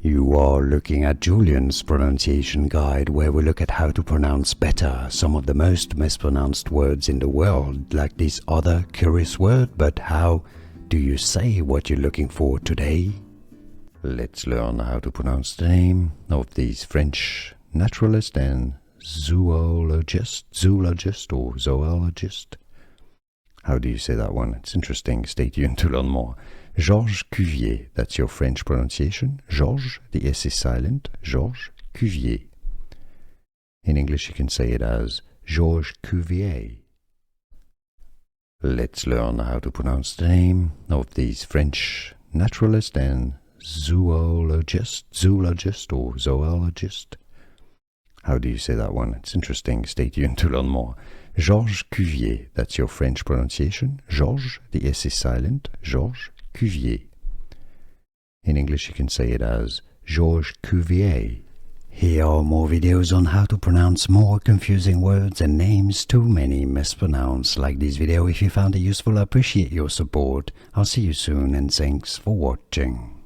You are looking at Julian's pronunciation guide, where we look at how to pronounce better some of the most mispronounced words in the world, like this other curious word. But how do you say what you're looking for today? Let's learn how to pronounce the name of this French naturalist and zoologist or zoologist. How do you say that one? It's interesting. Stay tuned to learn more. Georges Cuvier, that's your French pronunciation. Georges, the S is silent. Georges Cuvier. In English you can say it as Georges Cuvier. Let's learn how to pronounce the name of this French naturalist and zoologist or zoologist. How do you say that one? It's interesting. Stay tuned to learn more. Georges Cuvier, that's your French pronunciation. Georges, the S is silent. Georges Cuvier. In English you can say it as Georges Cuvier. Here are more videos on how to pronounce more confusing words and names too many mispronounced. Like this video if you found it useful. I appreciate your support. I'll see you soon and thanks for watching.